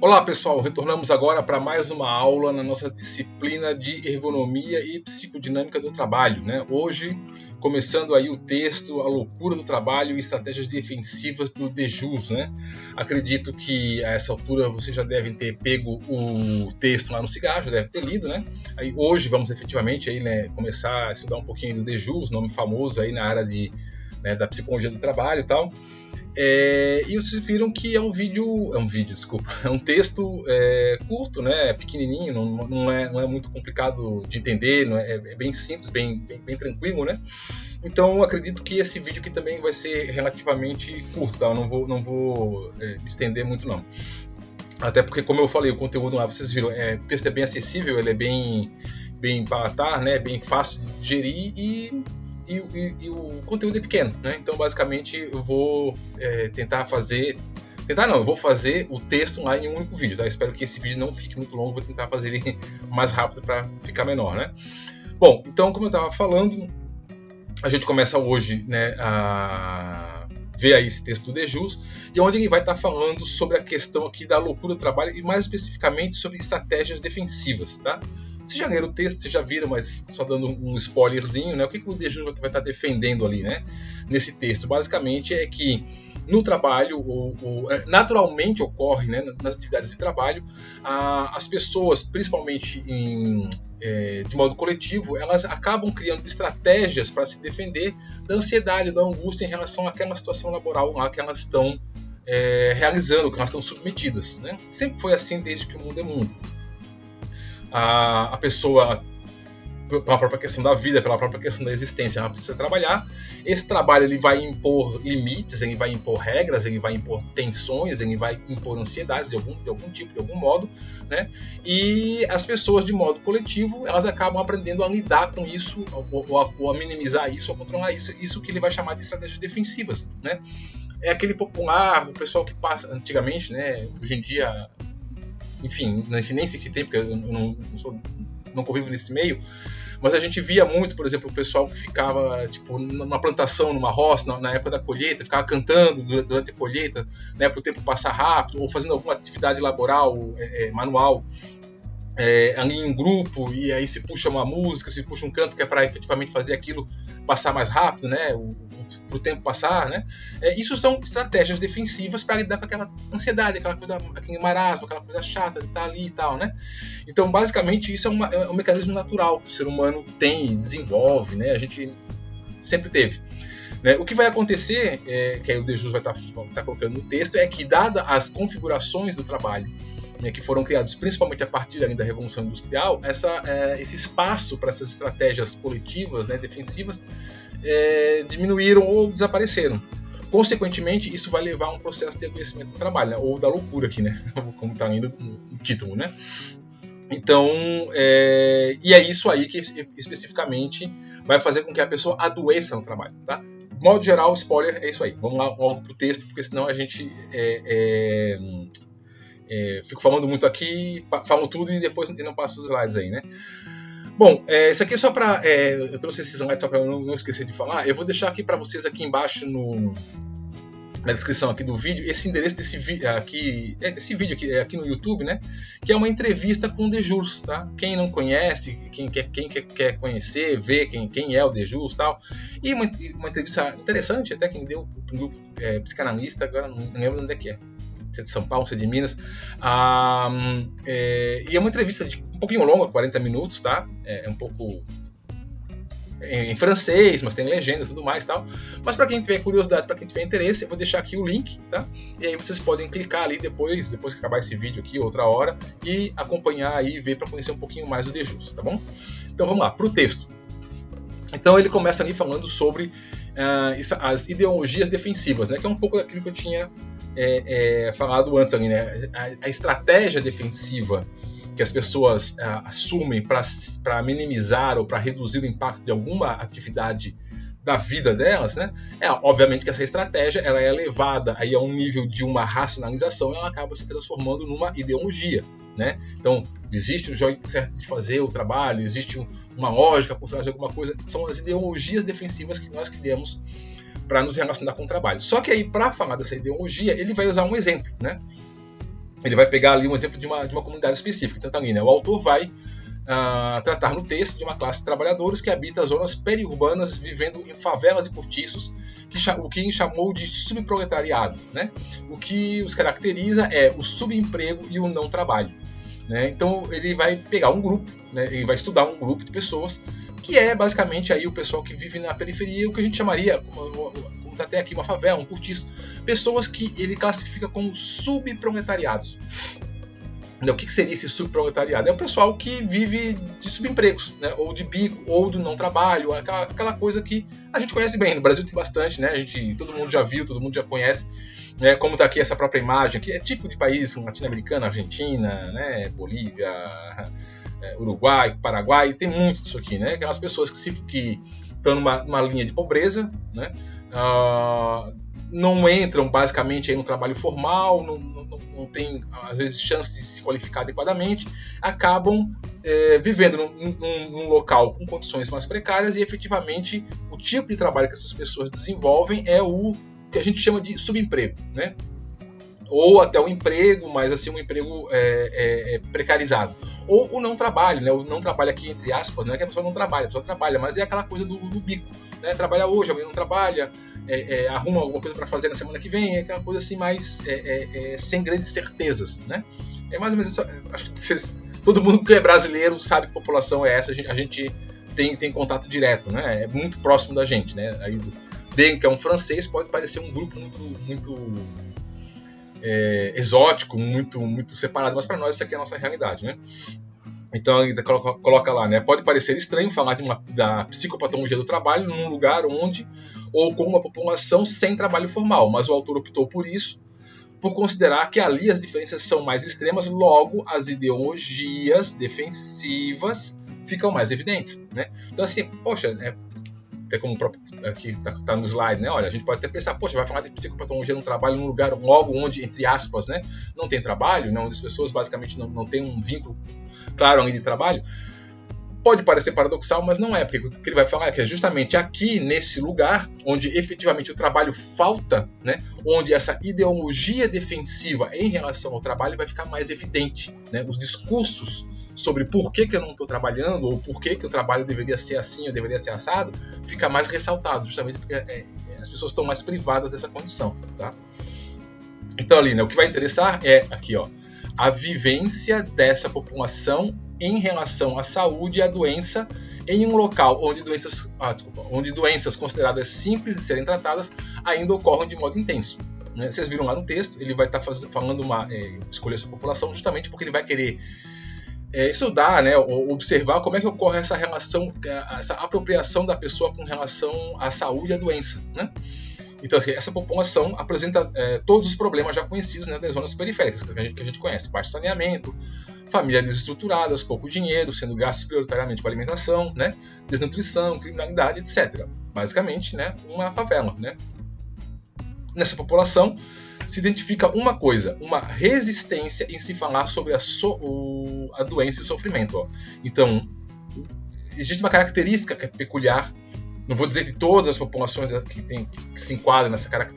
Olá pessoal, retornamos agora para mais uma aula na nossa disciplina de ergonomia e psicodinâmica do trabalho, né? Hoje, começando aí o texto A Loucura do Trabalho e Estratégias Defensivas do Dejus, né? Acredito que a essa altura vocês já devem ter pego o texto lá no cigarro, já devem ter lido, né? Aí hoje vamos efetivamente aí, né, começar a estudar um pouquinho do Dejus, nome famoso aí na área da psicologia do trabalho e tal. E vocês viram que é um texto curto, né, pequenininho, não é muito complicado de entender, é bem simples, bem tranquilo, né? Então acredito que esse vídeo aqui também vai ser relativamente curto, tá? Eu não vou me estender muito não. Até porque, como eu falei, o conteúdo lá, vocês viram, o texto é bem acessível, ele é bem palatar, né, bem fácil de digerir e o conteúdo é pequeno, né? Então basicamente eu vou eu vou fazer o texto lá em um único vídeo, tá? Espero que esse vídeo não fique muito longo, vou tentar fazer ele mais rápido para ficar menor, né? Bom, então como eu estava falando, a gente começa hoje, né, a ver aí esse texto do Dejus, e onde ele vai estar falando sobre a questão aqui da loucura do trabalho e mais especificamente sobre estratégias defensivas, tá? Vocês já leram o texto, vocês já viram, mas só dando um spoilerzinho, né? O que o Dejus vai estar defendendo ali, né? Nesse texto, basicamente, é que no trabalho, naturalmente ocorre, né, nas atividades de trabalho, as pessoas, principalmente de modo coletivo, elas acabam criando estratégias para se defender da ansiedade, da angústia em relação àquela situação laboral lá que elas estão realizando, que elas estão submetidas, né? Sempre foi assim desde que o mundo é mundo. A pessoa, pela própria questão da vida, pela própria questão da existência, ela precisa trabalhar. Esse trabalho ele vai impor limites, ele vai impor regras, ele vai impor tensões, ele vai impor ansiedades de algum tipo, de algum modo, né? E as pessoas, de modo coletivo, elas acabam aprendendo a lidar com isso, ou a minimizar isso, ou a controlar isso que ele vai chamar de estratégias defensivas, né? É aquele popular, o pessoal que passa antigamente, né? Hoje em dia, enfim, nem sei se tem, porque eu não convivo nesse meio, mas a gente via muito, por exemplo, o pessoal que ficava tipo, numa plantação, numa roça, na época da colheita, ficava cantando durante a colheita, né, para o tempo passar rápido, ou fazendo alguma atividade laboral, manual, ali em grupo, e aí se puxa uma música, se puxa um canto que é para efetivamente fazer aquilo passar mais rápido, né, para o tempo passar, né? Isso são estratégias defensivas para lidar com aquela ansiedade, aquele marasmo, aquela coisa chata de estar ali e tal, né? Então, basicamente, isso é um mecanismo natural que o ser humano tem e desenvolve, né? A gente sempre teve. Né? O que vai acontecer, que aí o Dejus vai estar colocando no texto, é que, dadas as configurações do trabalho, né, que foram criados principalmente a partir da Revolução Industrial, esse espaço para essas estratégias coletivas, né, defensivas, diminuíram ou desapareceram. Consequentemente, isso vai levar a um processo de adoecimento do trabalho, né, ou da loucura aqui, né, como está indo no título, né? Então, e é isso aí que especificamente vai fazer com que a pessoa adoeça no trabalho, tá? De modo geral, spoiler, é isso aí. Vamos lá logo pro texto, porque senão a gente fico falando muito aqui, falo tudo e depois não passo os slides aí, né? Bom, isso aqui é só para... eu trouxe esses slides só para eu não esquecer de falar. Eu vou deixar aqui para vocês aqui embaixo na descrição aqui do vídeo, esse endereço desse vídeo aqui no YouTube, né? Que é uma entrevista com o Dejus, tá? Quem não conhece, quem quer conhecer, ver quem é o Dejus e tal. E uma entrevista interessante, até quem deu para um grupo psicanalista, agora não lembro onde é que é. Se é de São Paulo, se é de Minas. E é uma entrevista um pouquinho longa, 40 minutos, tá? É um pouco em francês, mas tem legenda e tudo mais, tal. Mas para quem tiver curiosidade, para quem tiver interesse, eu vou deixar aqui o link, tá? E aí vocês podem clicar ali depois que acabar esse vídeo aqui, outra hora, e acompanhar aí e ver para conhecer um pouquinho mais do Dejus, tá bom? Então vamos lá, para o texto. Então ele começa ali falando sobre as ideologias defensivas, né? Que é um pouco daquilo que eu tinha falado antes ali, né? A estratégia defensiva que as pessoas assumem para minimizar ou para reduzir o impacto de alguma atividade da vida delas, né? Obviamente que essa estratégia ela é levada aí a um nível de uma racionalização e ela acaba se transformando numa ideologia, né? Então, existe um jeito certo de fazer o trabalho, existe uma lógica por trás de alguma coisa, são as ideologias defensivas que nós criamos para nos relacionar com o trabalho. Só que aí, para falar dessa ideologia, ele vai usar um exemplo, né? ele vai pegar ali um exemplo de uma comunidade específica. Então, tá ali, né? O autor vai tratar no texto de uma classe de trabalhadores que habita zonas periurbanas, vivendo em favelas e cortiços, o que chamou de subproletariado, né? O que os caracteriza é o subemprego e o não trabalho, né? Então ele vai pegar um grupo, né? Ele vai estudar um grupo de pessoas que é basicamente aí o pessoal que vive na periferia, o que a gente chamaria, como está até aqui, uma favela, um cortiço, pessoas que ele classifica como subproletariados. O que seria esse subproletariado? É o pessoal que vive de subempregos, né? Ou de bico, ou do não trabalho, aquela coisa que a gente conhece bem. No Brasil tem bastante, né? Todo mundo já viu, todo mundo já conhece, né? Como está aqui essa própria imagem, que é tipo de país latino-americano, Argentina, né? Bolívia, Uruguai, Paraguai, tem muito disso aqui, né? Aquelas pessoas que estão numa linha de pobreza, né? Não entram basicamente aí no trabalho formal, não tem às vezes chance de se qualificar adequadamente, acabam vivendo num local com condições mais precárias e efetivamente o tipo de trabalho que essas pessoas desenvolvem é o que a gente chama de subemprego, né? Ou até o emprego, mas assim um emprego precarizado. Ou o não trabalho, né? O não trabalho aqui entre aspas, não é que a pessoa não trabalha, a pessoa trabalha, mas é aquela coisa do bico, né? Trabalha hoje, amanhã não trabalha, arruma alguma coisa para fazer na semana que vem, é aquela coisa assim mais sem grandes certezas, né? É mais ou menos isso. Acho que todo mundo que é brasileiro sabe que população é essa, a gente tem contato direto, né? É muito próximo da gente, né? Aí o Den, que é um francês, pode parecer um grupo muito exótico, muito separado, mas para nós isso aqui é a nossa realidade, né? Então ele coloca lá, né? Pode parecer estranho falar da psicopatologia do trabalho num lugar onde ou com uma população sem trabalho formal, mas o autor optou por isso, por considerar que ali as diferenças são mais extremas, logo as ideologias defensivas ficam mais evidentes, né? Então assim, poxa, até como o próprio aqui tá no slide, né? Olha, a gente pode até pensar, poxa, vai falar de psicopatologia no trabalho num lugar logo onde, entre aspas, né, não tem trabalho, onde as pessoas basicamente não têm um vínculo claro ali de trabalho. Pode parecer paradoxal, mas não é, porque o que ele vai falar é que é justamente aqui, nesse lugar, onde efetivamente o trabalho falta, né, onde essa ideologia defensiva em relação ao trabalho vai ficar mais evidente, né? Os discursos sobre por que eu não estou trabalhando, ou por que o trabalho deveria ser assim ou deveria ser assado, fica mais ressaltado, justamente porque as pessoas estão mais privadas dessa condição, tá? Então ali, né, o que vai interessar é aqui, ó, a vivência dessa população em relação à saúde e à doença em um local onde doenças consideradas simples de serem tratadas ainda ocorrem de modo intenso, né? Vocês viram lá no texto, ele vai estar falando escolher essa população justamente porque ele vai querer estudar, né, ou observar como é que ocorre essa relação, essa apropriação da pessoa com relação à saúde e à doença, né? Então, assim, essa população apresenta todos os problemas já conhecidos, né, das zonas periféricas, que a gente conhece: baixo saneamento, famílias desestruturadas, pouco dinheiro, sendo gastos prioritariamente com alimentação, né, desnutrição, criminalidade, etc. Basicamente, né, uma favela, né? Nessa população se identifica uma coisa: uma resistência em se falar sobre a doença e o sofrimento, ó. Então, existe uma característica que é peculiar, não vou dizer de todas as populações que se enquadram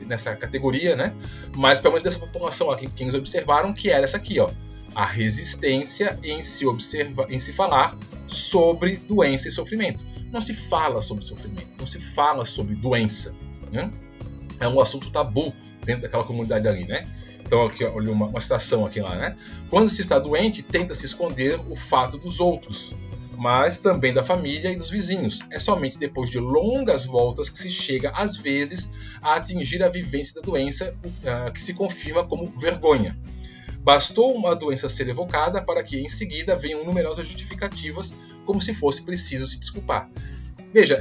nessa categoria, né? Mas pelo menos dessa população aqui, que eles observaram, que era essa aqui, ó: a resistência em se falar sobre doença e sofrimento. Não se fala sobre sofrimento, não se fala sobre doença, né? É um assunto tabu dentro daquela comunidade ali, né? Então aqui, olha uma citação aqui lá, né? Quando se está doente, tenta-se esconder o fato dos outros, mas também da família e dos vizinhos. É somente depois de longas voltas que se chega, às vezes, a atingir a vivência da doença, que se confirma como vergonha. Bastou uma doença ser evocada para que, em seguida, venham numerosas justificativas, como se fosse preciso se desculpar. Veja,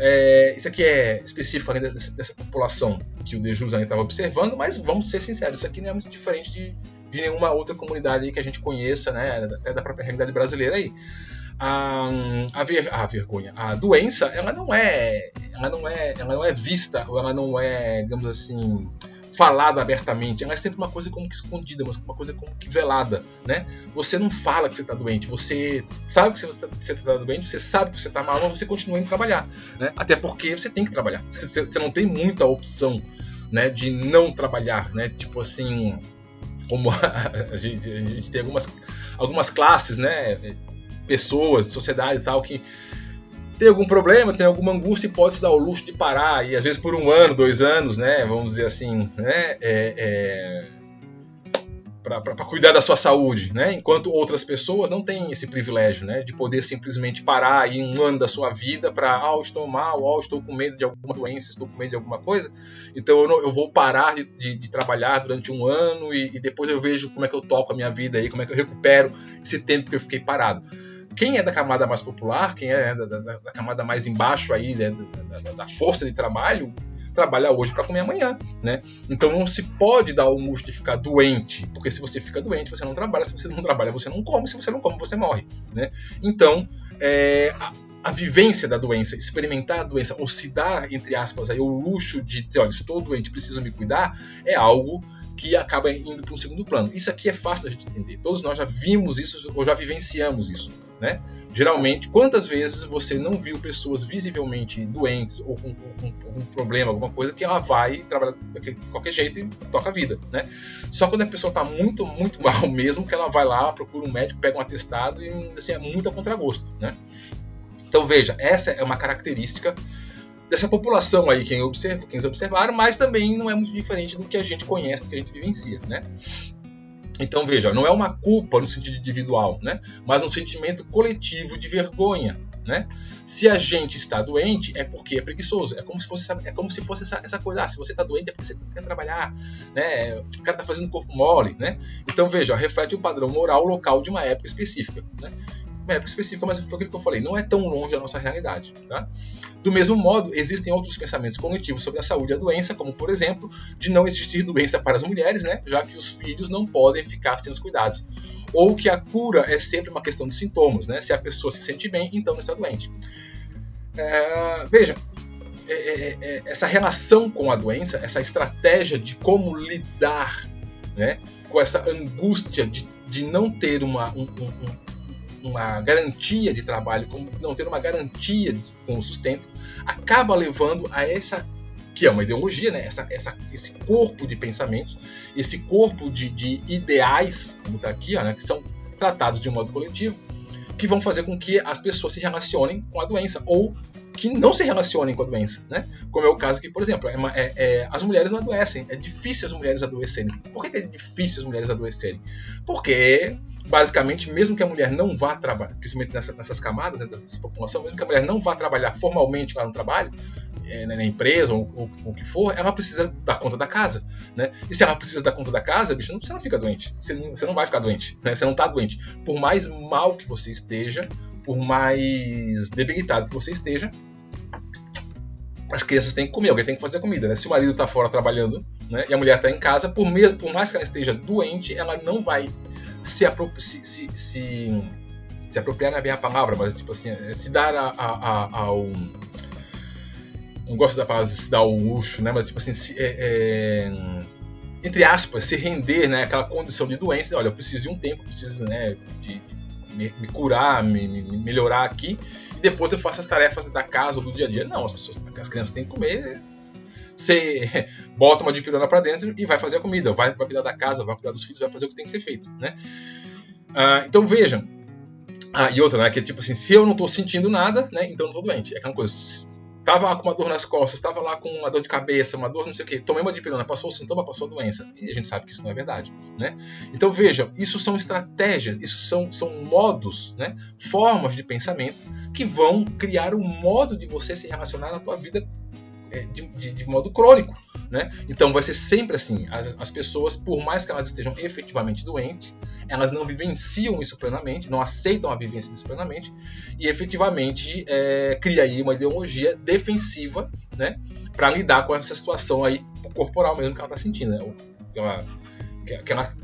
isso aqui é específico dessa população que o De Jus estava observando, mas vamos ser sinceros, isso aqui não é muito diferente de nenhuma outra comunidade aí que a gente conheça, né, até da própria realidade brasileira aí. A vergonha, a doença, ela não é vista, ou ela não é, digamos assim, falada abertamente. Ela é sempre uma coisa como que escondida, uma coisa como que velada, né? Você não fala que você está doente, você sabe que você está doente, você sabe que você está mal, mas você continua indo trabalhar, né? Até porque você tem que trabalhar. Você não tem muita opção, né, de não trabalhar, né? Tipo assim, como a gente tem algumas classes, né, pessoas, sociedade e tal, que tem algum problema, tem alguma angústia e pode se dar o luxo de parar, e às vezes por 1 ano, 2 anos, né, vamos dizer assim, né, para cuidar da sua saúde, né, enquanto outras pessoas não têm esse privilégio, né, de poder simplesmente parar aí 1 ano da sua vida para, estou mal, estou com medo de alguma doença, estou com medo de alguma coisa, então eu vou parar de trabalhar durante 1 ano e depois eu vejo como é que eu toco a minha vida aí, como é que eu recupero esse tempo que eu fiquei parado. Quem é da camada mais popular, quem é da camada mais embaixo aí, né, da força de trabalho, trabalha hoje para comer amanhã, né? Então não se pode dar o luxo de ficar doente, porque se você fica doente, você não trabalha, se você não trabalha, você não come, se você não come, você morre, né? Então, a vivência da doença, experimentar a doença, ou se dar, entre aspas, aí, o luxo de dizer, olha, estou doente, preciso me cuidar, é algo que acaba indo para um segundo plano. Isso aqui é fácil da gente entender. Todos nós já vimos isso ou já vivenciamos isso, né? Geralmente, quantas vezes você não viu pessoas visivelmente doentes ou com um problema, alguma coisa, que ela vai trabalhar de qualquer jeito e toca a vida, né? Só quando a pessoa está muito, muito mal mesmo, que ela vai lá, procura um médico, pega um atestado e assim, é muito a contragosto, né? Então veja, essa é uma característica dessa população aí, quem eles observaram, mas também não é muito diferente do que a gente conhece, do que a gente vivencia, né? Então veja, não é uma culpa no sentido individual, né? Mas um sentimento coletivo de vergonha, né? Se a gente está doente é porque é preguiçoso, é como se fosse essa coisa, se você está doente é porque você quer trabalhar, né? O cara está fazendo corpo mole, né? Então veja, reflete o padrão moral local de uma época específica, né? Uma época específica, mas foi aquilo que eu falei, não é tão longe da nossa realidade, tá? Do mesmo modo, existem outros pensamentos cognitivos sobre a saúde e a doença, como, por exemplo, de não existir doença para as mulheres, né? Já que os filhos não podem ficar sem os cuidados. Ou que a cura é sempre uma questão de sintomas, né? Se a pessoa se sente bem, então não está doente. Veja, essa relação com a doença, essa estratégia de como lidar, né, com essa angústia de não ter uma garantia de trabalho, como não ter uma garantia com o sustento, acaba levando a essa, que é uma ideologia, né? Esse corpo de pensamentos, esse corpo de ideais, como está aqui, né? Que são tratados de um modo coletivo, que vão fazer com que as pessoas se relacionem com a doença, ou que não se relacionem com a doença, né? Como é o caso que, por exemplo, as mulheres não adoecem, é difícil as mulheres adoecerem. Por que é difícil as mulheres adoecerem? Porque, basicamente, mesmo que a mulher não vá trabalhar, principalmente nessas camadas, né, dessa população, mesmo que a mulher não vá trabalhar formalmente lá no trabalho, na empresa ou o que for, ela precisa dar conta da casa, né? E se ela precisa dar conta da casa, bicho, você não fica doente, você não vai ficar doente, né? Você não está doente. Por mais mal que você esteja, por mais debilitado que você esteja, as crianças têm que comer, alguém tem que fazer comida, né? Se o marido está fora trabalhando, né, e a mulher está em casa, por mais que ela esteja doente, ela não vai se apropriar, não é bem a palavra, mas tipo assim, se dar ao... Não gosto da palavra se dar ao luxo, né? Mas tipo assim, entre aspas, se render, né, aquela condição de doença. Olha, eu preciso de um tempo, preciso, né, de me curar, me melhorar aqui, e depois eu faço as tarefas da casa ou do dia a dia. Não, as crianças têm que comer. Você bota uma dipirona para dentro e vai fazer a comida, vai cuidar da casa, vai cuidar dos filhos, vai fazer o que tem que ser feito, né? Então vejam. E outra, né, que é tipo assim, se eu não estou sentindo nada, né, então eu não estou doente. É aquela coisa. Tava lá com uma dor nas costas, tava lá com uma dor de cabeça, uma dor não sei o que, tomei uma dipirona, passou o sintoma, passou a doença. E a gente sabe que isso não é verdade, né? Então vejam, isso são estratégias, isso são modos, né? Formas de pensamento que vão criar um modo de você se relacionar na tua vida de modo crônico, né? Então vai ser sempre assim, as pessoas, por mais que elas estejam efetivamente doentes, elas não vivenciam isso plenamente, não aceitam a vivência disso plenamente, e efetivamente cria aí uma ideologia defensiva, né, para lidar com essa situação aí corporal mesmo que ela está sentindo, né, que ela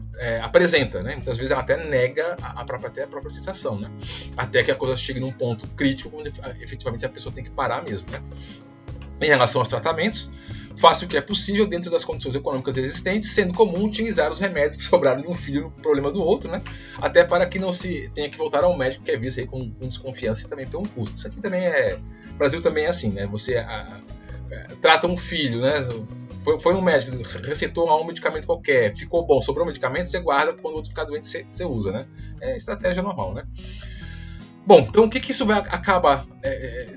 apresenta, né? Muitas vezes ela até nega a própria sensação, né? Até que a coisa chegue num ponto crítico onde efetivamente a pessoa tem que parar mesmo, né? Em relação aos tratamentos, faça o que é possível dentro das condições econômicas existentes, sendo comum utilizar os remédios que sobraram de um filho no problema do outro, né? Até para que não se tenha que voltar ao médico, que é visto aí com desconfiança e também por um custo. Isso aqui também o Brasil também é assim, né? Você trata um filho, né? Foi no médico, receitou um medicamento qualquer, ficou bom, sobrou um medicamento, você guarda, quando o outro ficar doente, você usa, né? É estratégia normal, né? Bom, então o que isso vai acabar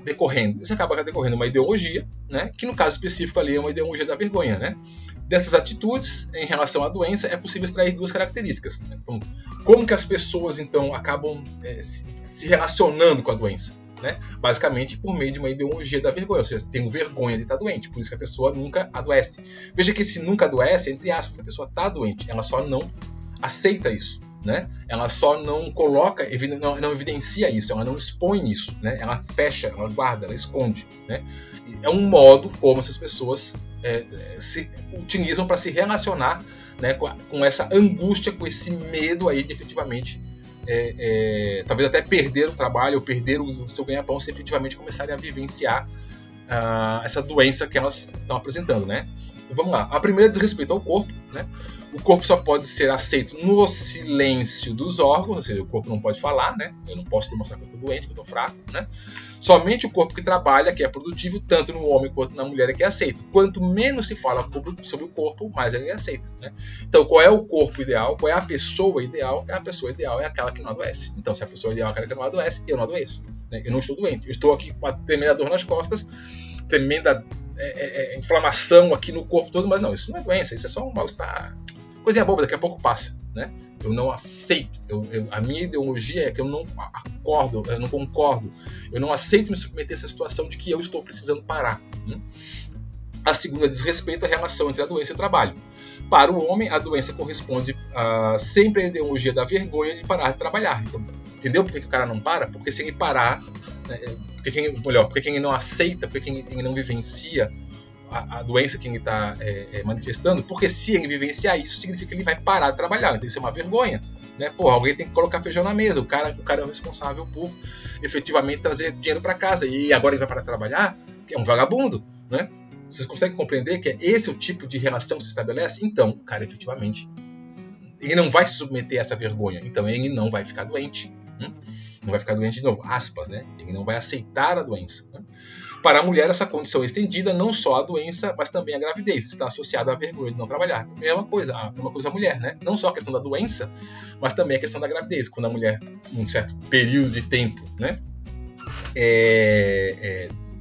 decorrendo? Isso acaba decorrendo uma ideologia, né? Que no caso específico ali é uma ideologia da vergonha, né? Dessas atitudes em relação à doença é possível extrair duas características, né? Então, como que as pessoas então acabam se relacionando com a doença? Né? Basicamente por meio de uma ideologia da vergonha, ou seja, tenho vergonha de estar doente, por isso que a pessoa nunca adoece. Veja que esse nunca adoece, entre aspas, a pessoa está doente, ela só não aceita isso, né? Ela só não coloca, não evidencia isso, ela não expõe isso, né? Ela fecha, ela guarda, ela esconde, né? É um modo como essas pessoas se utilizam para se relacionar, né, com essa angústia, com esse medo aí de efetivamente talvez até perder o trabalho ou perder o seu ganha-pão se efetivamente começarem a vivenciar essa doença que elas estão apresentando, né? Então vamos lá. A primeira diz respeito ao corpo, né? O corpo só pode ser aceito no silêncio dos órgãos, ou seja, o corpo não pode falar, né? Eu não posso demonstrar que eu estou doente, que eu estou fraco, né? Somente o corpo que trabalha, que é produtivo, tanto no homem quanto na mulher, é que é aceito. Quanto menos se fala sobre o corpo, mais ele é aceito, né? Então, qual é o corpo ideal? Qual é a pessoa ideal? A pessoa ideal é aquela que não adoece. Então, se a pessoa ideal é aquela que não adoece, eu não adoeço, né? Eu não estou doente. Eu estou aqui com uma tremenda dor nas costas, tremenda inflamação aqui no corpo todo, mas não, isso não é doença, isso é só um mal-estar. Coisinha boba, daqui a pouco passa, né? Eu não aceito, a minha ideologia é que eu não concordo, eu não aceito me submeter a essa situação de que eu estou precisando parar. A segunda diz respeito à relação entre a doença e o trabalho. Para o homem, a doença corresponde sempre à ideologia da vergonha de parar de trabalhar. Então, entendeu por que o cara não para? Porque se ele parar, porque quem não aceita, porque quem não vivencia a doença que ele está manifestando, porque se ele vivenciar isso, significa que ele vai parar de trabalhar. Então isso é uma vergonha, né? Porra, alguém tem que colocar feijão na mesa, o cara é o responsável por efetivamente trazer dinheiro para casa, e agora ele vai parar de trabalhar, que é um vagabundo, né? Vocês conseguem compreender que esse é o tipo de relação que se estabelece? Então, o cara efetivamente ele não vai se submeter a essa vergonha, então ele não vai ficar doente, não vai ficar doente de novo, aspas, né? Ele não vai aceitar a doença, né? Para a mulher, essa condição é estendida não só à doença, mas também à gravidez. Está associada à vergonha de não trabalhar. É uma coisa a mulher, né? Não só a questão da doença, mas também a questão da gravidez. Quando a mulher, num certo período de tempo, né?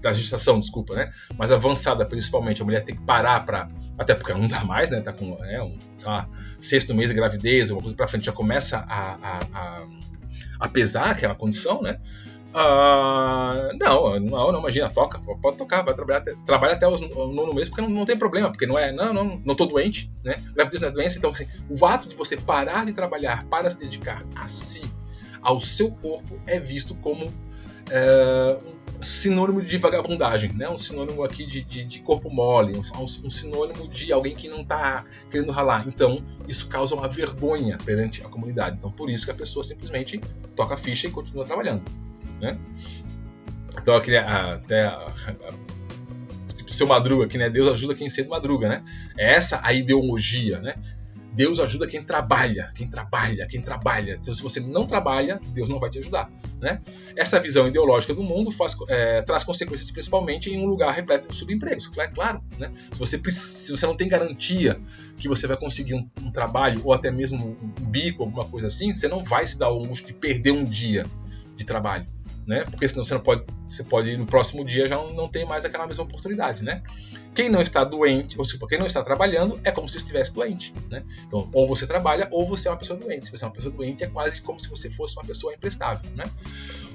Da gestação, desculpa, né? Mais avançada, principalmente, a mulher tem que parar até porque ela não dá mais, né? Tá com sexto mês de gravidez, uma coisa para frente, já começa a pesar aquela condição, né? Não, imagina, pode tocar, vai trabalha até os 9 meses, porque não tem problema, porque não tô doente, né? Gravidez não é doença, então assim, o ato de você parar de trabalhar para se dedicar a si, ao seu corpo, é visto como um sinônimo de vagabundagem, né? Um sinônimo aqui de corpo mole, um sinônimo de alguém que não está querendo ralar. Então, isso causa uma vergonha perante a comunidade. Então, por isso que a pessoa simplesmente toca a ficha e continua trabalhando, né? Então, aqui, tipo, seu Madruga aqui, né? Deus ajuda quem cedo madruga, né? É essa a ideologia, né? Deus ajuda quem trabalha. Então, se você não trabalha, Deus não vai te ajudar, né? Essa visão ideológica do mundo traz consequências principalmente em um lugar repleto de subempregos, claro, né? Se você não tem garantia que você vai conseguir um trabalho ou até mesmo um bico, alguma coisa assim, você não vai se dar o luxo de perder um dia de trabalho, né? Porque senão você pode no próximo dia já não ter mais aquela mesma oportunidade, né? Quem não está doente, ou seja, quem não está trabalhando é como se estivesse doente, né? Então, ou você trabalha ou você é uma pessoa doente. Se você é uma pessoa doente, é quase como se você fosse uma pessoa imprestável, né?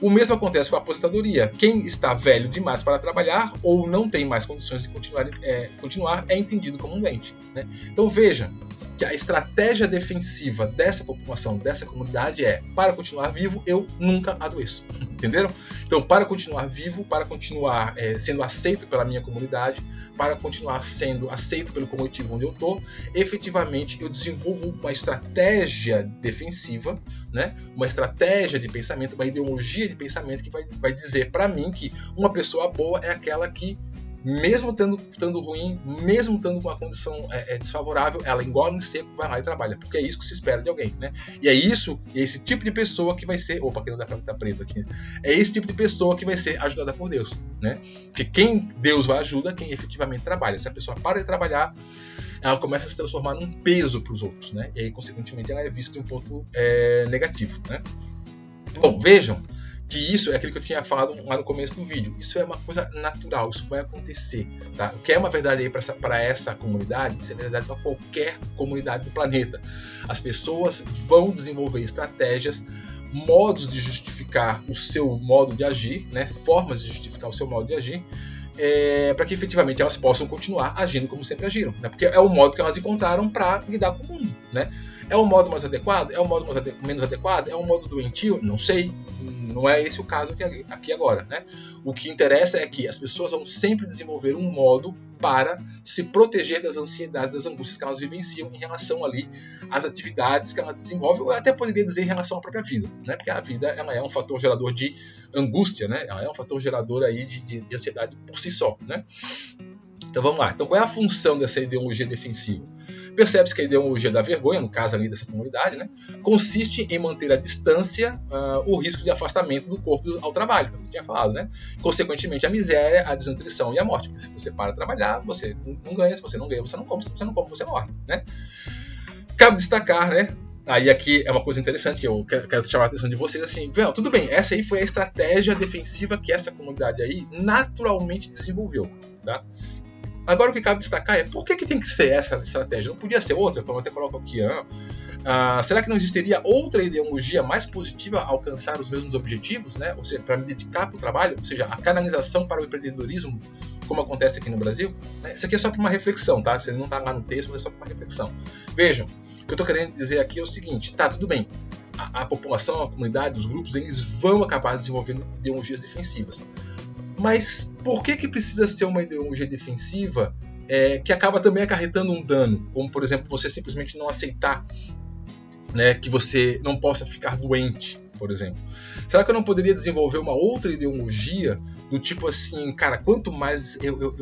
O mesmo acontece com a aposentadoria. Quem está velho demais para trabalhar ou não tem mais condições de continuar é entendido como um doente, né? Então veja que a estratégia defensiva dessa população, dessa comunidade para continuar vivo, eu nunca adoeço. Entenderam? Então, para continuar vivo, para continuar sendo aceito pela minha comunidade, para continuar sendo aceito pelo coletivo onde eu estou, efetivamente eu desenvolvo uma estratégia defensiva, né? Uma estratégia de pensamento, uma ideologia de pensamento que vai dizer para mim que uma pessoa boa é aquela que mesmo estando ruim, mesmo estando com uma condição desfavorável, ela engole em seco, vai lá e trabalha, porque é isso que se espera de alguém, né? E é esse tipo de pessoa que vai ser, opa, aqui não dá pra estar preto aqui, é esse tipo de pessoa que vai ser ajudada por Deus, né? Porque quem Deus vai ajuda, quem efetivamente trabalha. Se a pessoa para de trabalhar, ela começa a se transformar num peso para os outros, né? E aí, consequentemente, ela é vista de um ponto negativo, né? Bom, vejam que isso é aquilo que eu tinha falado lá no começo do vídeo. Isso é uma coisa natural, isso vai acontecer, tá? O que é uma verdade aí para essa comunidade, isso é verdade para qualquer comunidade do planeta. As pessoas vão desenvolver estratégias, modos de justificar o seu modo de agir, né? Formas de justificar o seu modo de agir, para que efetivamente elas possam continuar agindo como sempre agiram, né? Porque é o modo que elas encontraram para lidar com o mundo, né? É um modo mais adequado? É um modo menos adequado? É um modo doentio? Não sei. Não é esse o caso aqui agora, né? O que interessa é que as pessoas vão sempre desenvolver um modo para se proteger das ansiedades, das angústias que elas vivenciam em relação ali às atividades que elas desenvolvem, ou até poderia dizer em relação à própria vida, né? Porque a vida, ela é um fator gerador de angústia, né? Ela é um fator gerador aí de ansiedade por si só, né? Então vamos lá. Então qual é a função dessa ideologia defensiva? Percebe-se que a ideologia da vergonha, no caso ali dessa comunidade, né, consiste em manter à distância o risco de afastamento do corpo ao trabalho, como eu tinha falado, né? Consequentemente, a miséria, a desnutrição e a morte. Porque se você para de trabalhar, você não ganha, se você não ganha, você não come, se você não come, você morre, né? Cabe destacar, né? Aí aqui é uma coisa interessante que eu quero chamar a atenção de vocês, assim, tudo bem, essa aí foi a estratégia defensiva que essa comunidade aí naturalmente desenvolveu, tá? Agora o que cabe destacar é por que tem que ser essa estratégia? Não podia ser outra, como eu até coloco aqui. Será que não existiria outra ideologia mais positiva a alcançar os mesmos objetivos, né? Ou seja, para me dedicar para o trabalho, ou seja, a canalização para o empreendedorismo, como acontece aqui no Brasil? Isso aqui é só para uma reflexão, tá? Você não está lá no texto, mas é só para uma reflexão. Vejam, o que eu estou querendo dizer aqui é o seguinte, tá, tudo bem, a população, a comunidade, os grupos, eles vão acabar desenvolvendo ideologias defensivas. Mas por que precisa ser uma ideologia defensiva que acaba também acarretando um dano? Como, por exemplo, você simplesmente não aceitar, né, que você não possa ficar doente, por exemplo. Será que eu não poderia desenvolver uma outra ideologia do tipo assim, cara, quanto mais eu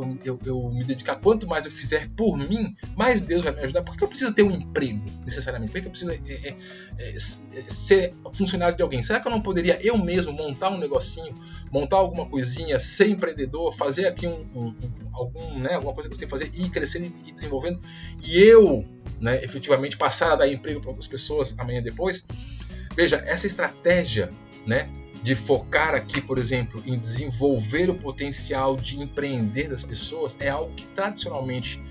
me dedicar, quanto mais eu fizer por mim, mais Deus vai me ajudar? Por que eu preciso ter um emprego, necessariamente? Por que eu preciso ser funcionário de alguém? Será que eu não poderia eu mesmo montar um negocinho, montar alguma coisinha, ser empreendedor, fazer aqui alguma coisa que eu sei fazer, ir crescendo e desenvolvendo, e eu, né, efetivamente passar a dar emprego para outras pessoas amanhã depois? Veja, essa estratégia, né, de focar aqui, por exemplo, em desenvolver o potencial de empreender das pessoas é algo que tradicionalmente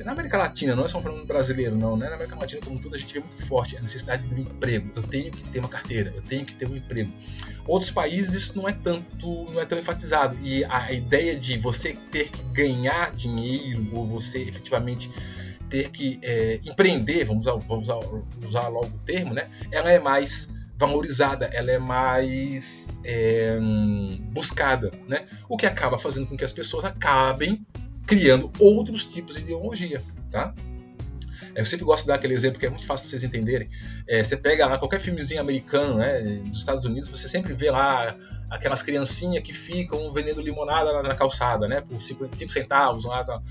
na América Latina, não é só um fenômeno brasileiro, não, né? Na América Latina como tudo a gente vê muito forte a necessidade do emprego. Eu tenho que ter uma carteira, eu tenho que ter um emprego. Outros países isso não é tão enfatizado, e a ideia de você ter que ganhar dinheiro ou você efetivamente ter que empreender, vamos usar logo o termo, né? Ela é mais valorizada, ela é mais buscada, né? O que acaba fazendo com que as pessoas acabem criando outros tipos de ideologia, tá? Eu sempre gosto de dar aquele exemplo que é muito fácil vocês entenderem. Você pega lá qualquer filmezinho americano, né, dos Estados Unidos, você sempre vê lá aquelas criancinhas que ficam vendendo limonada na calçada, né, por 55 centavos. Lá, tá.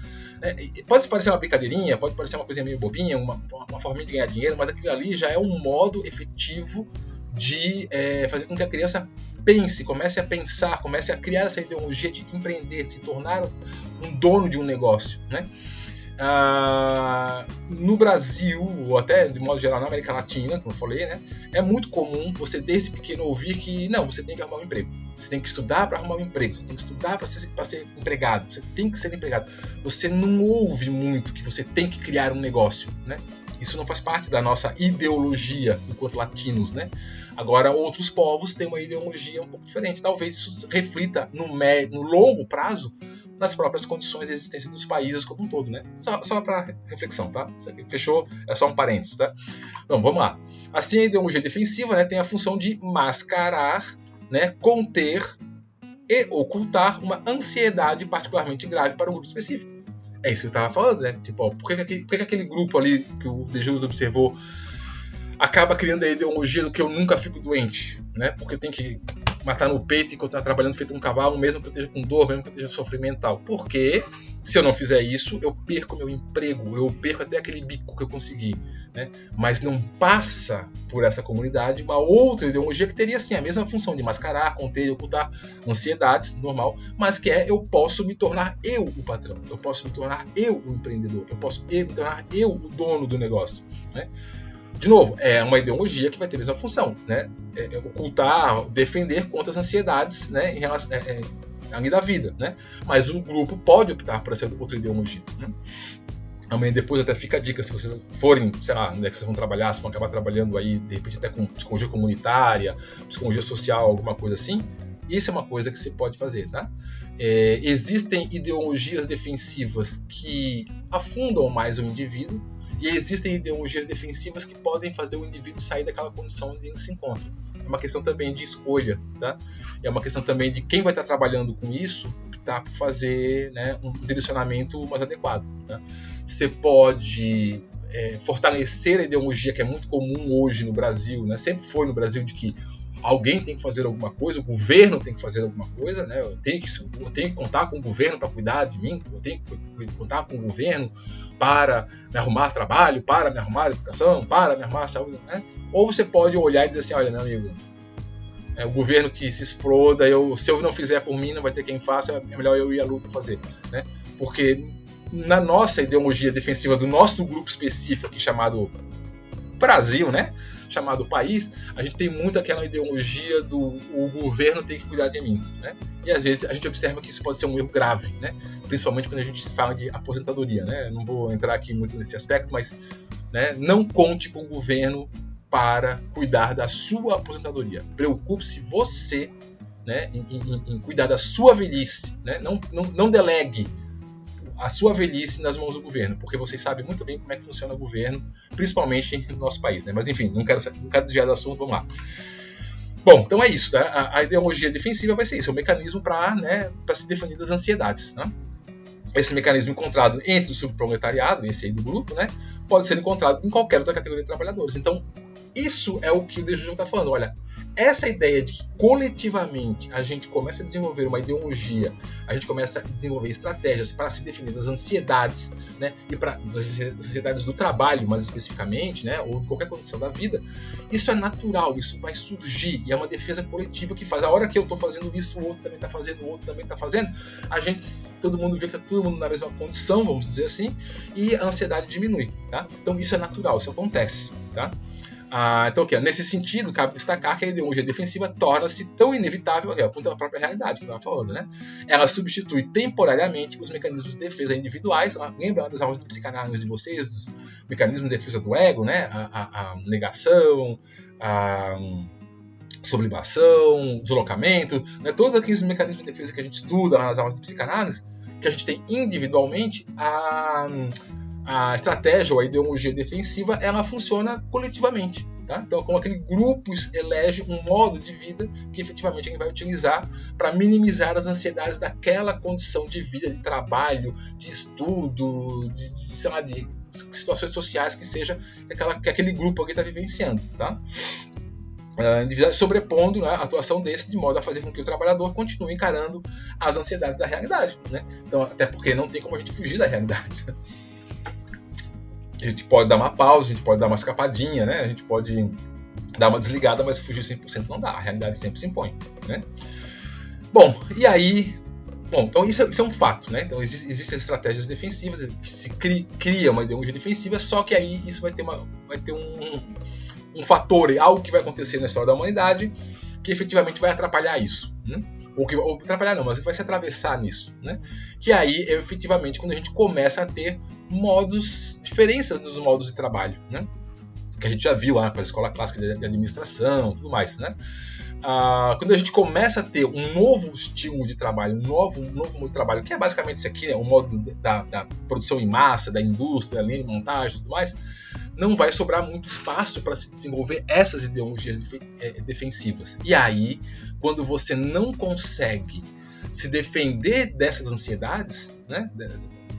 Pode parecer uma brincadeirinha, pode parecer uma coisa meio bobinha, uma forma de ganhar dinheiro, mas aquilo ali já é um modo efetivo de fazer com que a criança pense, comece a pensar, comece a criar essa ideologia de empreender, se tornar um dono de um negócio, né? No Brasil, ou até de modo geral na América Latina, como eu falei, né, é muito comum você desde pequeno ouvir que não, você tem que arrumar um emprego, você tem que estudar para arrumar um emprego, você tem que estudar para ser empregado, você tem que ser empregado. Você não ouve muito que você tem que criar um negócio, né? Isso não faz parte da nossa ideologia enquanto latinos, né? Agora, outros povos têm uma ideologia um pouco diferente. Talvez isso reflita no longo prazo nas próprias condições de existência dos países como um todo, né? Só para reflexão, tá? Isso aqui fechou, é só um parênteses, tá? Então, vamos lá. Assim, a ideologia defensiva, né, tem a função de mascarar, né, conter e ocultar uma ansiedade particularmente grave para um grupo específico. É isso que eu estava falando, né? Tipo, ó, por que aquele grupo ali que o De Jesus observou acaba criando a ideologia do que eu nunca fico doente, né? Porque eu tenho que matar no peito e continuar trabalhando feito um cavalo, mesmo que eu esteja com dor, mesmo que eu esteja sofrimento mental. Porque se eu não fizer isso, eu perco meu emprego, eu perco até aquele bico que eu consegui, né? Mas não passa por essa comunidade uma outra ideologia que teria sim a mesma função de mascarar, conter, ocultar ansiedades, normal, mas que eu posso me tornar eu o patrão, eu posso me tornar eu o empreendedor, eu posso me tornar eu o dono do negócio, né? De novo, é uma ideologia que vai ter a mesma função, né? Ocultar, defender contra as ansiedades, né? Em relação além da vida, né? Mas o grupo pode optar por essa outra ideologia, né? Amanhã depois até fica a dica, se vocês forem, sei lá, onde é que vocês vão trabalhar, se vão acabar trabalhando aí, de repente até com psicologia comunitária, psicologia social, alguma coisa assim, isso é uma coisa que você pode fazer, tá? Existem ideologias defensivas que afundam mais o indivíduo, e existem ideologias defensivas que podem fazer o indivíduo sair daquela condição onde ele se encontra. É uma questão também de escolha, tá? É uma questão também de quem vai estar trabalhando com isso, optar por fazer, né, um direcionamento mais adequado, tá? Você pode fortalecer a ideologia que é muito comum hoje no Brasil, né? Sempre foi no Brasil, de que alguém tem que fazer alguma coisa, o governo tem que fazer alguma coisa, né? Eu tenho que contar com o governo para cuidar de mim, eu tenho que contar com o governo para me arrumar trabalho, para me arrumar educação, para me arrumar saúde, né? Ou você pode olhar e dizer assim, olha, meu amigo, o governo que se exploda, se eu não fizer por mim, não vai ter quem faça, é melhor eu ir à luta fazer, né? Porque na nossa ideologia defensiva do nosso grupo específico aqui, chamado Brasil, né? Chamado país, a gente tem muito aquela ideologia do o governo tem que cuidar de mim, né? E às vezes a gente observa que isso pode ser um erro grave, né? Principalmente quando a gente fala de aposentadoria, né? Não vou entrar aqui muito nesse aspecto, mas, né, não conte com o governo para cuidar da sua aposentadoria. Preocupe-se você, né, em cuidar da sua velhice, né? Não delegue a sua velhice nas mãos do governo, porque vocês sabem muito bem como é que funciona o governo, principalmente no nosso país, né? Mas enfim, não quero desviar do assunto, vamos lá. Bom, então é isso, tá? A ideologia defensiva vai ser isso, é um mecanismo para se defender das ansiedades, né? Esse mecanismo encontrado entre o subproletariado, esse aí do grupo, né, pode ser encontrado em qualquer outra categoria de trabalhadores. Então, isso é o que o Dejujo está falando. Olha, essa ideia de que coletivamente a gente começa a desenvolver uma ideologia, a gente começa a desenvolver estratégias para se defender das ansiedades, né, e das ansiedades do trabalho, mais especificamente, né, ou de qualquer condição da vida, isso é natural, isso vai surgir, e é uma defesa coletiva que faz. A hora que eu estou fazendo isso, o outro também está fazendo, o outro também está fazendo, todo mundo vê que está todo mundo na mesma condição, vamos dizer assim, e a ansiedade diminui, tá? Então isso é natural, isso acontece, tá? Então, okay, nesse sentido, cabe destacar que a ideologia defensiva torna-se tão inevitável quanto a própria realidade, que eu estava falando, né? Ela substitui temporariamente os mecanismos de defesa individuais. Lembra das aulas de psicanálise de vocês? O mecanismo de defesa do ego, né? A negação, a sublimação, deslocamento, né? Todos aqueles mecanismos de defesa que a gente estuda nas aulas de psicanálise, que a gente tem individualmente, a estratégia ou a ideologia defensiva, ela funciona coletivamente, tá? Então, como aquele grupo elege um modo de vida que efetivamente a gente vai utilizar para minimizar as ansiedades daquela condição de vida, de trabalho, de estudo, sei lá, de situações sociais que seja que aquele grupo alguém está vivenciando, tá? Sobrepondo, né, a atuação desse de modo a fazer com que o trabalhador continue encarando as ansiedades da realidade, né? Então, até porque não tem como a gente fugir da realidade, né? A gente pode dar uma pausa, a gente pode dar uma escapadinha, né? A gente pode dar uma desligada, mas fugir 100% não dá. A realidade sempre se impõe, né? Bom, e aí... Bom, então isso é um fato, né? Então existem estratégias defensivas, que se cria uma ideologia defensiva, só que aí isso vai ter um fator, algo que vai acontecer na história da humanidade que efetivamente vai atrapalhar isso, né? Ou atrapalhar não, mas vai se atravessar nisso, né? Que aí é efetivamente quando a gente começa a ter diferenças nos modos de trabalho, né? Que a gente já viu lá para a escola clássica de administração e tudo mais, né? Quando a gente começa a ter um novo estilo de trabalho, um novo modo de trabalho, que é basicamente isso aqui, né? O modo da produção em massa, da indústria, linha de montagem e tudo mais, não vai sobrar muito espaço para se desenvolver essas ideologias defensivas. E aí, quando você não consegue se defender dessas ansiedades, né?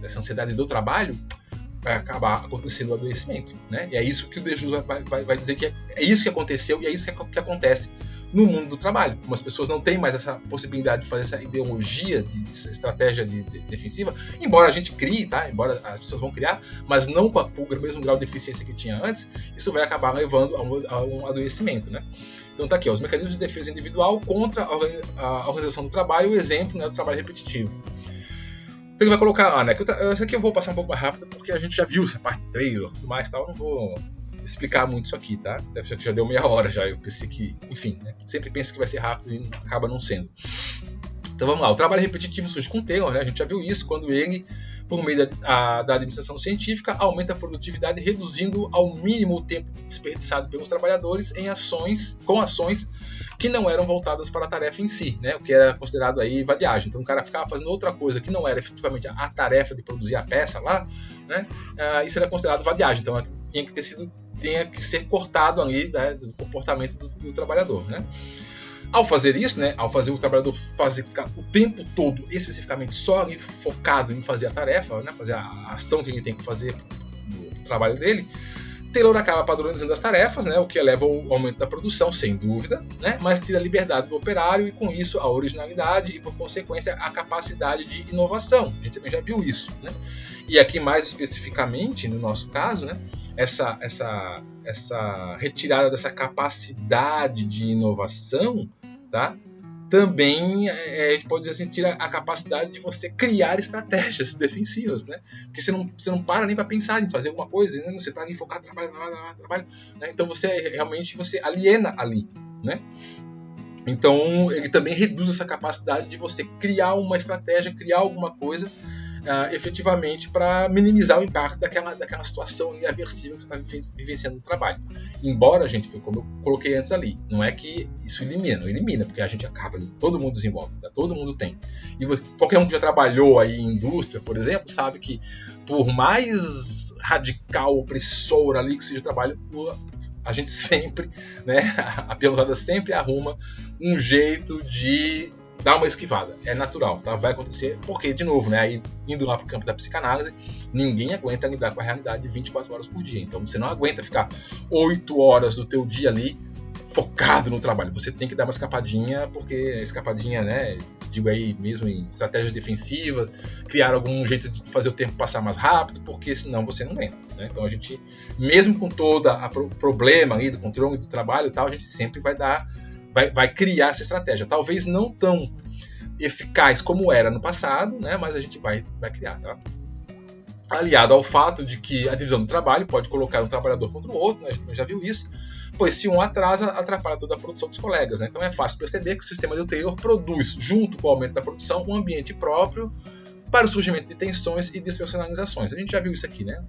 Dessa ansiedade do trabalho, vai acabar acontecendo o adoecimento, né? E é isso que o Dejujo vai dizer que é isso que aconteceu e é isso que acontece no mundo do trabalho. Como as pessoas não têm mais essa possibilidade de fazer essa ideologia de estratégia defensiva, embora a gente crie, tá? Embora as pessoas vão criar, mas não com o mesmo grau de eficiência que tinha antes, isso vai acabar levando a um adoecimento, né? Então tá aqui, ó, os mecanismos de defesa individual contra a organização do trabalho, o exemplo, né, do trabalho repetitivo. Então ele vai colocar lá, né? Isso aqui eu vou passar um pouco mais rápido porque a gente já viu essa parte de trailer e tudo mais, tal, eu não vou explicar muito isso aqui, tá? Já deu meia hora já, eu pensei que, enfim, né? Sempre penso que vai ser rápido e acaba não sendo. Então vamos lá, o trabalho repetitivo surge com Taylor, né? A gente já viu isso quando ele, por meio da administração científica, aumenta a produtividade, reduzindo ao mínimo o tempo desperdiçado pelos trabalhadores com ações que não eram voltadas para a tarefa em si, né? O que era considerado aí vadiagem. Então o cara ficava fazendo outra coisa que não era efetivamente a tarefa de produzir a peça lá, né? Isso era considerado vadiagem. Então tinha que ser cortado ali, né, do comportamento do trabalhador, né? Ao fazer isso, né, ao fazer o trabalhador ficar o tempo todo especificamente só ali focado em fazer a tarefa, né, fazer a ação que ele tem que fazer no trabalho dele, Taylor acaba padronizando as tarefas, né, o que eleva o aumento da produção, sem dúvida, né, mas tira a liberdade do operário e com isso a originalidade e por consequência a capacidade de inovação. A gente também já viu isso, né? E aqui mais especificamente, no nosso caso, né, essa retirada dessa capacidade de inovação, tá? Também a gente pode dizer assim, tira a capacidade de você criar estratégias defensivas, né? Porque você não para nem para pensar em fazer alguma coisa, né? Você está ali focado, trabalho, né? Então você realmente aliena ali, né? Então ele também reduz essa capacidade de você criar uma estratégia, criar alguma coisa efetivamente para minimizar o impacto daquela situação aversiva que você está vivenciando no trabalho. Embora, gente, foi como eu coloquei antes ali, não é que isso não elimina, porque a gente acaba, todo mundo desenvolve, tá? Todo mundo tem. E qualquer um que já trabalhou aí em indústria, por exemplo, sabe que por mais radical, opressor ali que seja o trabalho, a gente sempre, né, a pelotada sempre arruma um jeito de dar uma esquivada, é natural, tá? Vai acontecer, porque, de novo, né, aí, indo lá para o campo da psicanálise, ninguém aguenta lidar com a realidade 24 horas por dia, então você não aguenta ficar 8 horas do teu dia ali focado no trabalho, você tem que dar uma escapadinha, porque escapadinha, né, digo aí mesmo em estratégias defensivas, criar algum jeito de fazer o tempo passar mais rápido, porque senão você não aguenta, né? Então a gente, mesmo com todo o problema aí do controle do trabalho e tal, a gente sempre vai criar essa estratégia. Talvez não tão eficaz como era no passado, né? Mas a gente vai criar, tá? Aliado ao fato de que a divisão do trabalho pode colocar um trabalhador contra o outro, né? A gente também já viu isso, pois se um atrasa, atrapalha toda a produção dos colegas, né? Então é fácil perceber que o sistema de Taylor produz, junto com o aumento da produção, um ambiente próprio para o surgimento de tensões e despersonalizações. A gente já viu isso aqui, né?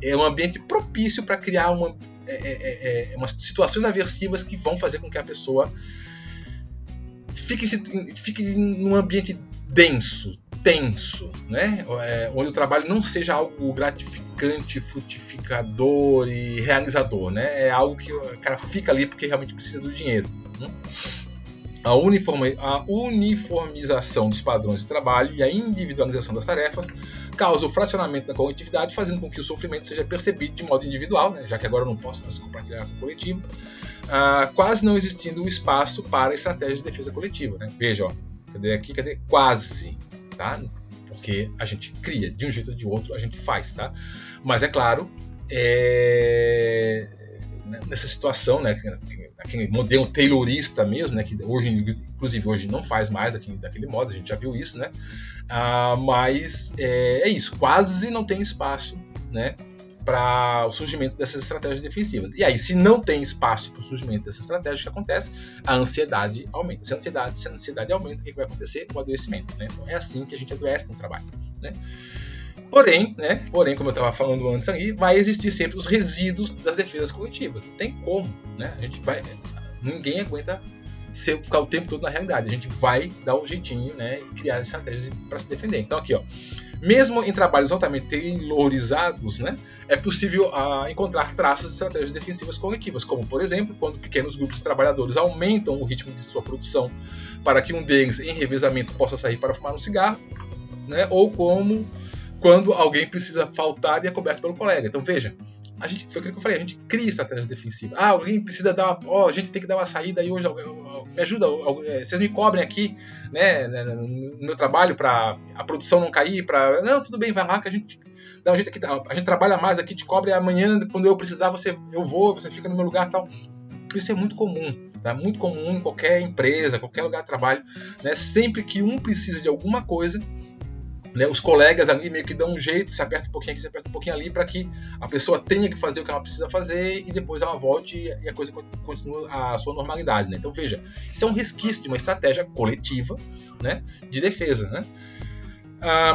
É um ambiente propício para criar umas situações aversivas que vão fazer com que a pessoa fique num ambiente denso, tenso, né? Onde o trabalho não seja algo gratificante, frutificador e realizador, né? É algo que o cara fica ali porque realmente precisa do dinheiro, né? A uniformização dos padrões de trabalho e a individualização das tarefas causa o fracionamento da coletividade, fazendo com que o sofrimento seja percebido de modo individual, né? Já que agora eu não posso mais compartilhar com o coletivo, quase não existindo espaço para estratégias de defesa coletiva, né? Veja, ó, cadê? Quase, tá? Porque a gente cria, de um jeito ou de outro, a gente faz, tá? Mas é claro, nessa situação, né, aquele modelo taylorista mesmo, né, que hoje, inclusive hoje não faz mais daquele modo, a gente já viu isso, né, mas é isso, quase não tem espaço, né, para o surgimento dessas estratégias defensivas. E aí, se não tem espaço para o surgimento dessas estratégias, o que acontece? A ansiedade aumenta. Se a ansiedade aumenta, o que vai acontecer? O adoecimento, né? Então é assim que a gente adoece no trabalho, né? Porém, como eu estava falando antes ali, vai existir sempre os resíduos das defesas coletivas. Não tem como, né? Ninguém aguenta ficar o tempo todo na realidade. A gente vai dar um jeitinho, né, e criar estratégias para se defender. Então aqui, ó, mesmo em trabalhos altamente tailorizados, né, é possível encontrar traços de estratégias defensivas coletivas, como, por exemplo, quando pequenos grupos de trabalhadores aumentam o ritmo de sua produção para que um deles, em revezamento, possa sair para fumar um cigarro, né, ou como quando alguém precisa faltar e é coberto pelo colega. Então veja, foi aquilo que eu falei, a gente cria estratégias defensivas. Alguém precisa a gente tem que dar uma saída aí hoje, me ajuda, vocês me cobrem aqui, né, no meu trabalho para a produção não cair, não, tudo bem, vai lá que a gente dá um jeito aqui, a gente trabalha mais aqui, te cobre amanhã, quando eu precisar, eu vou, você fica no meu lugar e tal. Isso é muito comum, tá? Muito comum em qualquer empresa, qualquer lugar de trabalho, né? Sempre que um precisa de alguma coisa, né, os colegas ali meio que dão um jeito, se aperta um pouquinho aqui, se aperta um pouquinho ali, para que a pessoa tenha que fazer o que ela precisa fazer e depois ela volte e a coisa continua a sua normalidade, né? Então veja, isso é um resquício de uma estratégia coletiva, né, de defesa, né?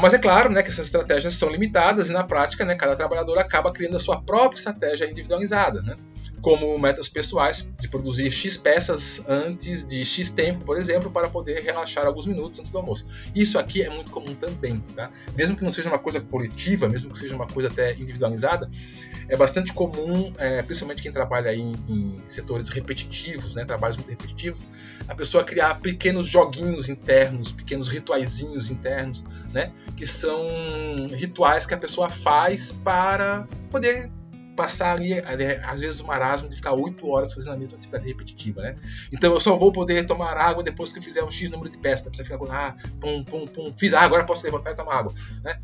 Mas é claro, né, que essas estratégias são limitadas e na prática, né, cada trabalhador acaba criando a sua própria estratégia individualizada, né? Como metas pessoais de produzir X peças antes de X tempo, por exemplo, para poder relaxar alguns minutos antes do almoço. Isso aqui é muito comum também, tá? Mesmo que não seja uma coisa coletiva, mesmo que seja uma coisa até individualizada, é bastante comum, principalmente quem trabalha em setores repetitivos, né, trabalhos muito repetitivos, a pessoa criar pequenos joguinhos internos, pequenos rituaizinhos internos, né, que são rituais que a pessoa faz para poder passar ali, às vezes, o marasmo de ficar 8 horas fazendo a mesma atividade repetitiva, né? Então eu só vou poder tomar água depois que eu fizer um X número de peças. Você fica fiz, agora posso levantar e tomar água, né?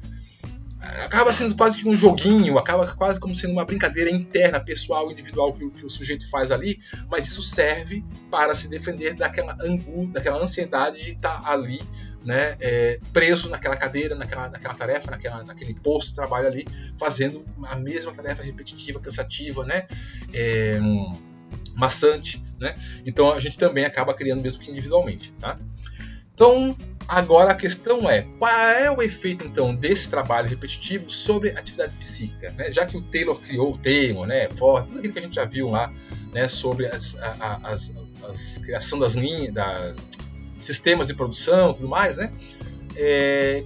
Acaba sendo quase que um joguinho, acaba quase como sendo uma brincadeira interna, pessoal, individual que o sujeito faz ali, mas isso serve para se defender daquela ansiedade de estar ali, né, preso naquela cadeira, naquela tarefa, naquele posto de trabalho ali, fazendo a mesma tarefa repetitiva, cansativa, né, maçante, né? Então a gente também acaba criando mesmo que individualmente, tá? Então, agora a questão é, qual é o efeito então desse trabalho repetitivo sobre a atividade psíquica, né? Já que o Taylor criou o termo, né, Ford, tudo aquilo que a gente já viu lá, né, sobre a criação das linhas, sistemas de produção e tudo mais, né?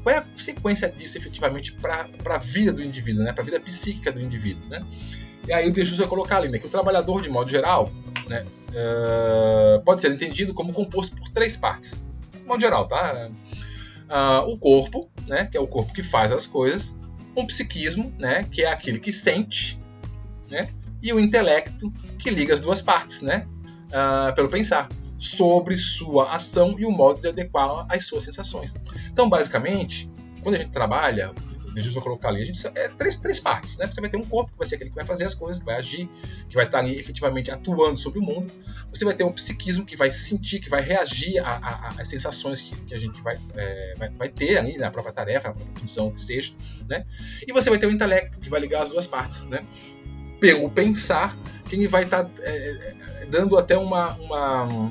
Qual é a consequência disso efetivamente para a vida do indivíduo, né? Para a vida psíquica do indivíduo, né? E aí o De Jesus vai colocar ali, né, que o trabalhador, de modo geral, né, pode ser entendido como composto por 3 partes. De modo geral, tá? O corpo, né, que é o corpo que faz as coisas, um psiquismo, né, que é aquele que sente, né, e o intelecto, que liga as duas partes, né, pelo pensar sobre sua ação e o modo de adequá-la às suas sensações. Então, basicamente, quando a gente trabalha, deixa eu colocar ali, três partes, né? Você vai ter um corpo, que vai ser aquele que vai fazer as coisas, que vai agir, que vai estar ali efetivamente atuando sobre o mundo. Você vai ter um psiquismo que vai sentir, que vai reagir às sensações que a gente vai ter ali na própria tarefa, na própria função que seja, né? E você vai ter o intelecto, que vai ligar as duas partes, né? Pelo pensar, que vai estar dando até uma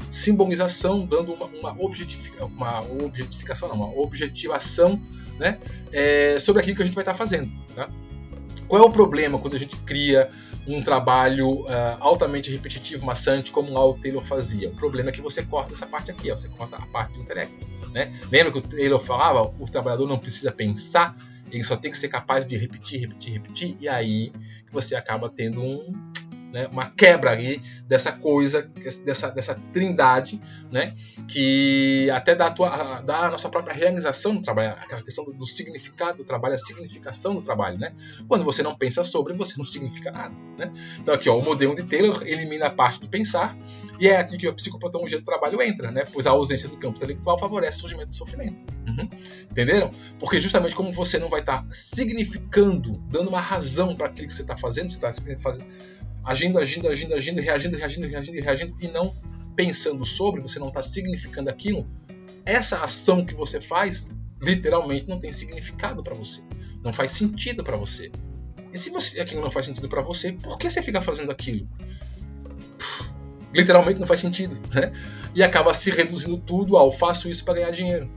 simbolização, dando uma objetivação, né, sobre aquilo que a gente vai estar fazendo, tá? Qual é o problema quando a gente cria um trabalho altamente repetitivo, maçante, como lá o Taylor fazia? O problema é que você corta essa parte aqui, você corta a parte do intelecto, né? Lembra que o Taylor falava, o trabalhador não precisa pensar, ele só tem que ser capaz de repetir, e aí você acaba tendo uma quebra ali dessa coisa, dessa trindade, né, que até dá a nossa própria realização no trabalho, aquela questão do significado do trabalho, a significação do trabalho, né? Quando você não pensa sobre, você não significa nada, né? Então aqui, ó, o modelo de Taylor elimina a parte do pensar, e é aqui que a psicopatologia do trabalho entra, né? Pois a ausência do campo intelectual favorece o surgimento do sofrimento. Entenderam? Porque justamente como você não vai estar significando, dando uma razão para aquilo que você está fazendo, você está fazendo, agindo, reagindo e não pensando sobre, você não está significando aquilo, essa ação que você faz, literalmente não tem significado para você, não faz sentido para você. E se aquilo não faz sentido para você, por que você fica fazendo aquilo? Literalmente não faz sentido, né? E acaba se reduzindo tudo ao faço isso para ganhar dinheiro.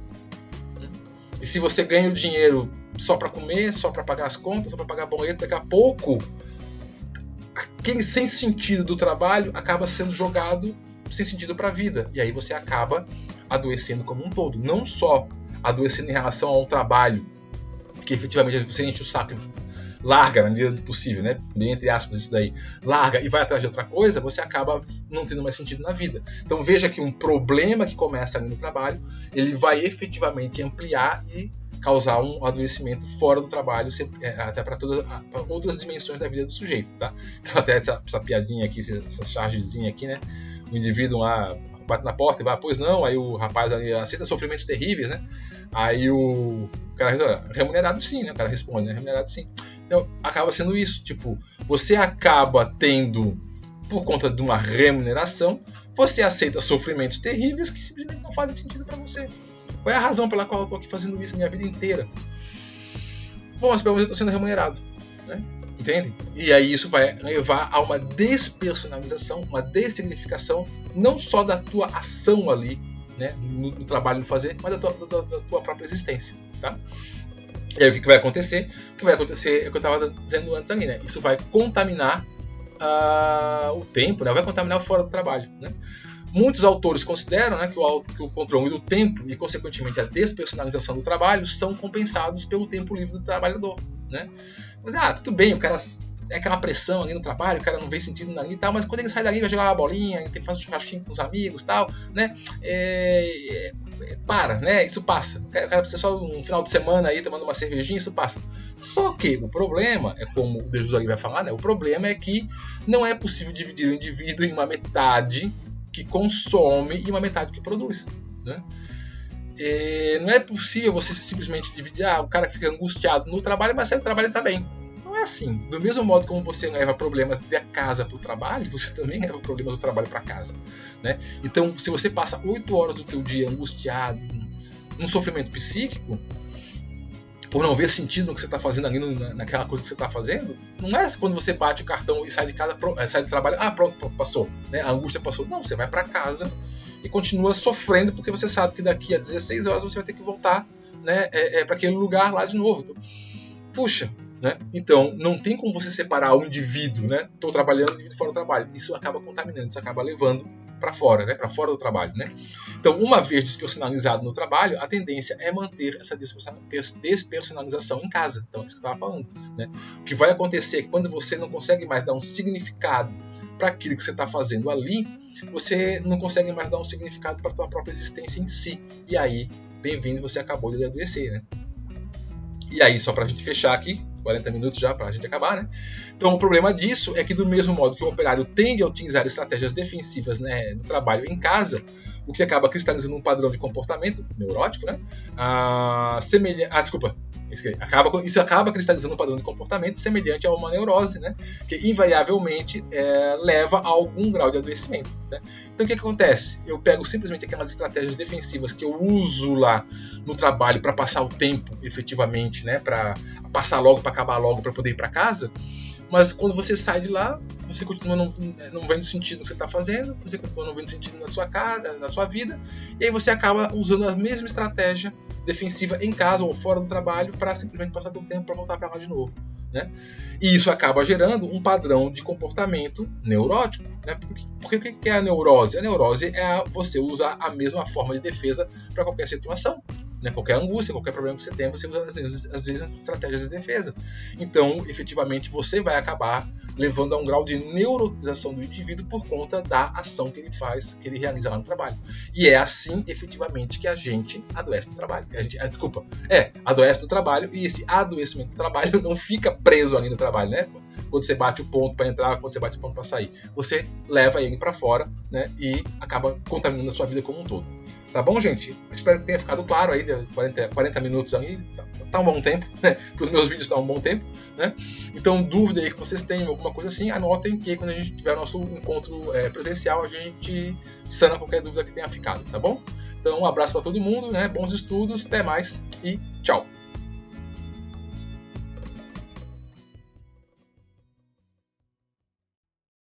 E se você ganha o dinheiro só para comer, só para pagar as contas, só para pagar boleto, daqui a pouco aquele sem sentido do trabalho acaba sendo jogado sem sentido para a vida. E aí você acaba adoecendo como um todo. Não só adoecendo em relação a um trabalho que efetivamente você enche o saco, larga na medida do possível, né? Bem entre aspas isso daí, larga e vai atrás de outra coisa, você acaba não tendo mais sentido na vida. Então veja que um problema que começa ali no trabalho, ele vai efetivamente ampliar e causar um adoecimento fora do trabalho, até para outras dimensões da vida do sujeito, tá? Então até essa piadinha aqui, essa chargezinha aqui, né? O indivíduo lá bate na porta e vai, pois não, aí o rapaz ali aceita sofrimentos terríveis, né? Aí o cara, remunerado sim, né? O cara responde, né? Remunerado sim. Então acaba sendo isso, tipo, você acaba tendo, por conta de uma remuneração, você aceita sofrimentos terríveis que simplesmente não fazem sentido para você. Qual é a razão pela qual eu estou aqui fazendo isso a minha vida inteira? Bom, mas pelo menos eu estou sendo remunerado, né? Entende? E aí isso vai levar a uma despersonalização, uma dessignificação, não só da tua ação ali, né, no trabalho, no fazer, mas da tua própria existência, tá? E aí o que vai acontecer? O que vai acontecer é o que eu estava dizendo antes ali, né? Isso vai contaminar o tempo, né? Vai contaminar o fora do trabalho, né? Muitos autores consideram, né, que o controle do tempo e, consequentemente, a despersonalização do trabalho são compensados pelo tempo livre do trabalhador, né? Mas, tudo bem, o cara é aquela pressão ali no trabalho, o cara não vê sentido ali e tal, mas quando ele sai dali, vai jogar uma bolinha, faz um churrasquinho com os amigos e tal, né? Né? Isso passa. O cara precisa só um final de semana aí tomando uma cervejinha, isso passa. Só que o problema, é como o Jesus ali vai falar, né? O problema é que não é possível dividir o indivíduo em uma metade que consome e uma metade que produz, né? Não é possível você simplesmente dividir, o cara fica angustiado no trabalho, mas sai do trabalho está bem. Não é assim. Do mesmo modo como você leva problemas da casa para o trabalho, você também leva problemas do trabalho para casa, né? Então, se você passa 8 horas do teu dia angustiado, num sofrimento psíquico, por não ver sentido no que você está fazendo ali, naquela coisa que você está fazendo, não é quando você bate o cartão e sai de casa, sai do trabalho, pronto, passou, né? A angústia passou. Não, você vai para casa e continua sofrendo porque você sabe que daqui a 16 horas você vai ter que voltar, né, para aquele lugar lá de novo. Então, puxa, né? Então não tem como você separar o indivíduo, né? Estou trabalhando, o indivíduo fora do trabalho. Isso acaba contaminando, isso acaba levando para fora, né? Para fora do trabalho, né? Então, uma vez despersonalizado no trabalho, a tendência é manter essa despersonalização em casa. Então, é isso que eu estava falando, né? O que vai acontecer é que quando você não consegue mais dar um significado para aquilo que você está fazendo ali, você não consegue mais dar um significado para a tua própria existência em si. E aí, bem-vindo, você acabou de adoecer, né? E aí, só para a gente fechar aqui, 40 minutos já para a gente acabar, né? Então, o problema disso é que, do mesmo modo que o operário tende a utilizar estratégias defensivas, né, do trabalho em casa, o que acaba cristalizando um padrão de comportamento neurótico, né? Isso acaba cristalizando um padrão de comportamento semelhante a uma neurose, né? Que invariavelmente leva a algum grau de adoecimento, né? Então, o que acontece? Eu pego simplesmente aquelas estratégias defensivas que eu uso lá no trabalho para passar o tempo efetivamente, né? Para passar logo, para acabar logo, para poder ir para casa. Mas quando você sai de lá, você continua não vendo sentido no que você está fazendo, você continua não vendo sentido na sua casa, na sua vida, e aí você acaba usando a mesma estratégia defensiva em casa ou fora do trabalho para simplesmente passar o tempo para voltar para lá de novo, né? E isso acaba gerando um padrão de comportamento neurótico, né? Porque o que é a neurose? A neurose é você usar a mesma forma de defesa para qualquer situação, né? Qualquer angústia, qualquer problema que você tem, você usa às vezes estratégias de defesa. Então, efetivamente, você vai acabar levando a um grau de neurotização do indivíduo por conta da ação que ele faz, que ele realiza lá no trabalho. E é assim, efetivamente, que a gente adoece no trabalho. Adoece no trabalho, e esse adoecimento do trabalho não fica preso ali no trabalho, né? Quando você bate o ponto para entrar, quando você bate o ponto para sair. Você leva ele para fora, né? E acaba contaminando a sua vida como um todo. Tá bom, gente? Espero que tenha ficado claro aí, 40 minutos aí, tá um bom tempo, né? Para os meus vídeos tá um bom tempo, né? Então, dúvida aí que vocês tenham, alguma coisa assim, anotem que aí, quando a gente tiver nosso encontro presencial, a gente sana qualquer dúvida que tenha ficado, tá bom? Então, um abraço para todo mundo, né? Bons estudos, até mais e tchau!